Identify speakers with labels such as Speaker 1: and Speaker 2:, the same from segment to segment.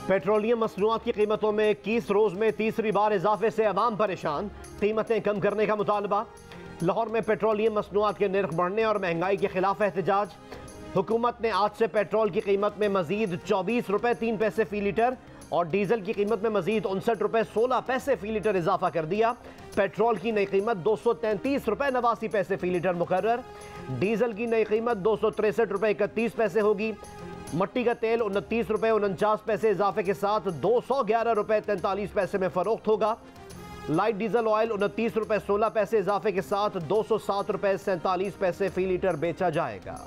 Speaker 1: Petroleum मसनूआत की कीमतों में 21 रोज में तीसरी बार इजाफे से अवाम परेशान, कीमतें कम करने का मुतालबा। लाहौर में पेट्रोलियम मसनूआत के निर्ख बढ़ने और महंगाई के खिलाफ एहतजाज। हुकूमत ने आज से पेट्रोल की कीमत में मजीद 24 रुपये 3 पैसे फी लीटर और डीजल की कीमत में मजीद 59 रुपये 16 पैसे फी लीटर इजाफा कर दिया। पेट्रोल की नई कीमत 233 रुपये 89 पैसे फी लीटर मुकर्रर। डीजल की नई कीमत 263 रुपये 31 पैसे होगी। मट्टी का तेल 29 रुपये 49 पैसे इजाफे के साथ 211 रुपये 43 पैसे में फरोख्त होगा। लाइट डीजल ऑयल 29 रुपये 16 पैसे इजाफे के साथ 207 रुपये 47 पैसे फी लीटर बेचा जाएगा।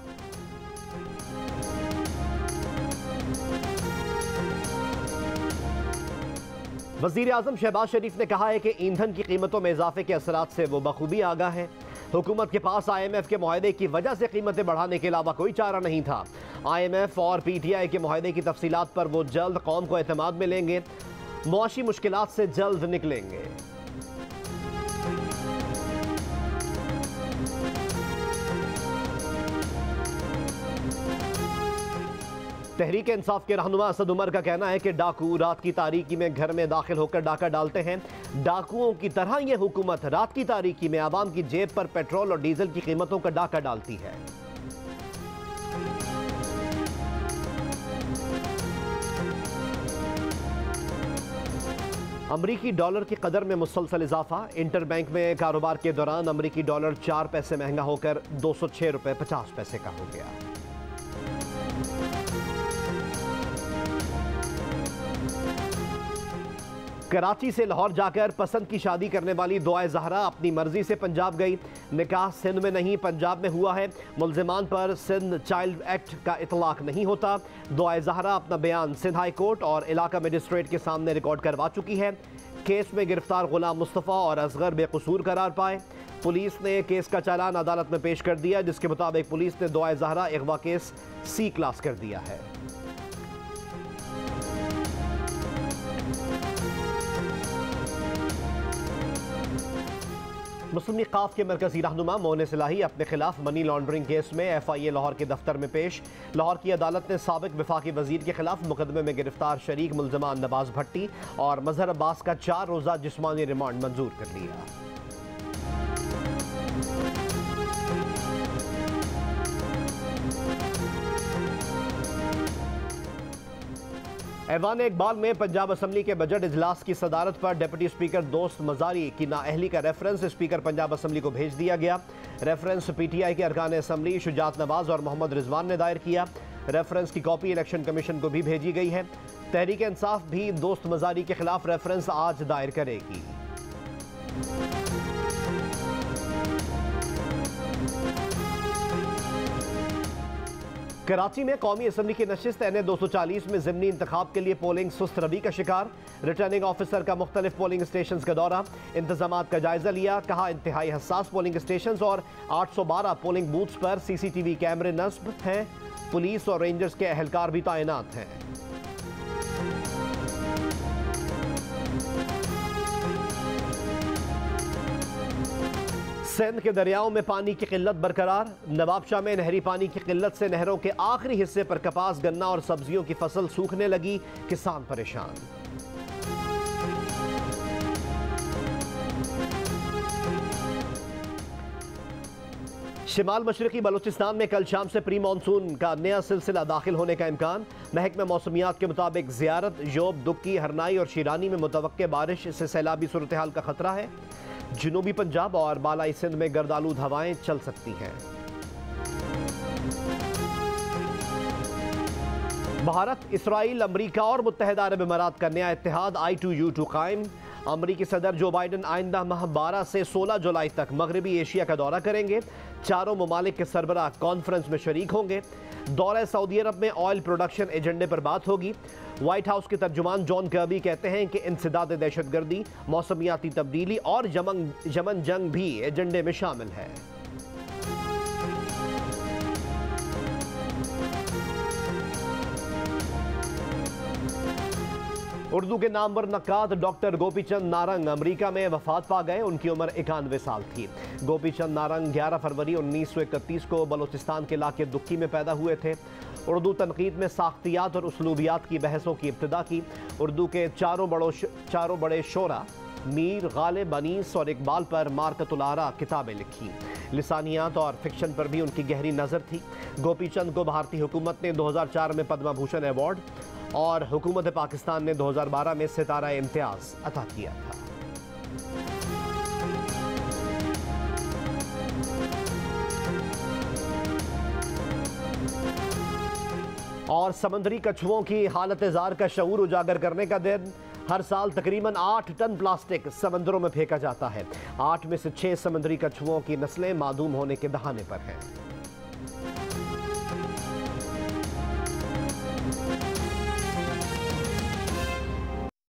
Speaker 1: वजीर आजम शहबाज शरीफ ने कहा है कि ईंधन की कीमतों में इजाफे के असरात से वो बखूबी आगाह है। हुकूमत के पास IMF के मुआहदे की वजह से कीमतें बढ़ाने के अलावा कोई चारा नहीं था। IMF और PTI के मुआहदे की तफसीलात पर वो जल्द कौम को एतमाद में लेंगे, मुआशी मुश्किलात से जल्द निकलेंगे। तहरीक इंसाफ के रहनुमा असद उमर का कहना है कि डाकू रात की तारीकी में घर में दाखिल होकर डाका डालते हैं। डाकुओं की तरह यह हुकूमत रात की तारीकी में आवाम की जेब पर पेट्रोल और डीजल की कीमतों का डाका डालती है। अमरीकी डॉलर की कदर में मुसलसल इजाफा। इंटर बैंक में कारोबार के दौरान अमरीकी डॉलर 4 पैसे महंगा होकर 206 रुपये 50 पैसे का हो गया। कराची से लाहौर जाकर पसंद की शादी करने वाली दुआ जहरा अपनी मर्जी से पंजाब गई। निकाह सिंध में नहीं पंजाब में हुआ है। मुल्जिमान पर सिंध चाइल्ड एक्ट का इतलाक नहीं होता। दुआ जहरा अपना बयान सिंध हाई कोर्ट और इलाका मजिस्ट्रेट के सामने रिकॉर्ड करवा चुकी है। केस में गिरफ्तार गुलाम मुस्तफ़ा और असगर बेकसूर करार पाए। पुलिस ने केस का चालान अदालत में पेश कर दिया, जिसके मुताबिक पुलिस ने दुआ जहरा अगवा केस C क्लास कर दिया है। मुस्लिम लीग काफ के मरकजी रहनुमा मोहन सलाही अपने खिलाफ मनी लॉन्ड्रिंग केस में FIA लाहौर के दफ्तर में पेश। लाहौर की अदालत ने साबिक वफाकी वजीर के खिलाफ मुकदमे में गिरफ्तार शरीक मुल्जमान नवाज भट्टी और मजहर अब्बास का 4 रोज़ा जिस्मानी रिमांड मंजूर कर लिया। ऐवान इकबाल में पंजाब असम्बली के बजट इजलास की सदारत पर डिप्टी स्पीकर दोस्त मजारी की नाअहली का रेफरेंस स्पीकर पंजाब असम्बली को भेज दिया गया। रेफरेंस PTI के अरकान असम्बली शुजात नवाज और मोहम्मद रिजवान ने दायर किया। रेफरेंस की कॉपी इलेक्शन कमीशन को भी भेजी गई है। तहरीक इंसाफ भी दोस्त मजारी के खिलाफ रेफरेंस आज दायर करेगी। कराची में कौमी असम्बली की नशिस्त NA 240 में ज़िमनी इंतखाब के लिए पोलिंग सुस्त रवि का शिकार। रिटर्निंग ऑफिसर का मुख्तलिफ पोलिंग स्टेशन का दौरा, इंतजामात का जायजा लिया। कहा इंतहाई हसास पोलिंग स्टेशन और 812 पोलिंग बूथ्स पर CCTV कैमरे नस्ब हैं। पुलिस और रेंजर्स के अहलकार भी तैनात हैं। सिंध के दरियाओं में पानी की किल्लत बरकरार। नवाबशाह में नहरी पानी की किल्लत से नहरों के आखिरी हिस्से पर कपास, गन्ना और सब्जियों की फसल सूखने लगी, किसान परेशान। शिमाल मशरकी बलूचिस्तान में कल शाम से प्री मानसून का नया सिलसिला दाखिल होने का इम्कान। महकमा मौसमियात के मुताबिक ज़ियारत, योब, दुक्की, हरनाई और शीरानी में मुतवक्के बारिश से सैलाबी सूरत हाल का खतरा है। जनूबी पंजाब और बालाई सिंध में गर्दालूद हवाएं चल सकती हैं। भारत, इसराइल, अमरीका और मुत्तहिदा अरब इमारात का नया इत्तेहाद I2U2 कायम। अमरीकी सदर जो बाइडन आइंदा माह 12 से 16 जुलाई तक मगरबी एशिया का दौरा करेंगे। चारों ममालिक के सरबराह कॉन्फ्रेंस में शरीक होंगे। दौरे सऊदी अरब में ऑयल प्रोडक्शन एजेंडे पर बात होगी। व्हाइट हाउस के तर्जुमान जॉन कर्बी कहते हैं कि इंसदाद दहशतगर्दी, मौसमियाती तब्दीली और यमन जंग भी एजेंडे में शामिल है। उर्दू के नामवर नक्काद डॉक्टर गोपीचंद नारंग अमेरिका में वफात पा गए। उनकी उम्र 91 साल थी। गोपीचंद नारंग 11 फरवरी 1931 को बलोचिस्तान के इलाके दुक्की में पैदा हुए थे। उर्दू तनकीद में साख्तियात और उसलूबियात की बहसों की इब्तिदा की। उर्दू के चारों बड़े शोरा मीर, गालिब, अनीस और इकबाल पर मार्कतुल आरा किताबें लिखी। लिसानियात और फिक्शन पर भी उनकी गहरी नज़र थी। गोपीचंद को भारतीय हुकूमत ने 2004 में पद्म भूषण अवार्ड और हुकूमत पाकिस्तान ने 2012 में सितारा इम्तियाज अता किया था। और समुद्री कछुओं की हालत जार का शऊर उजागर करने का दिन। हर साल तकरीबन 8 टन प्लास्टिक समंदरों में फेंका जाता है। 8 में से 6 समुद्री कछुओं की नस्लें मादूम होने के दहाने पर हैं।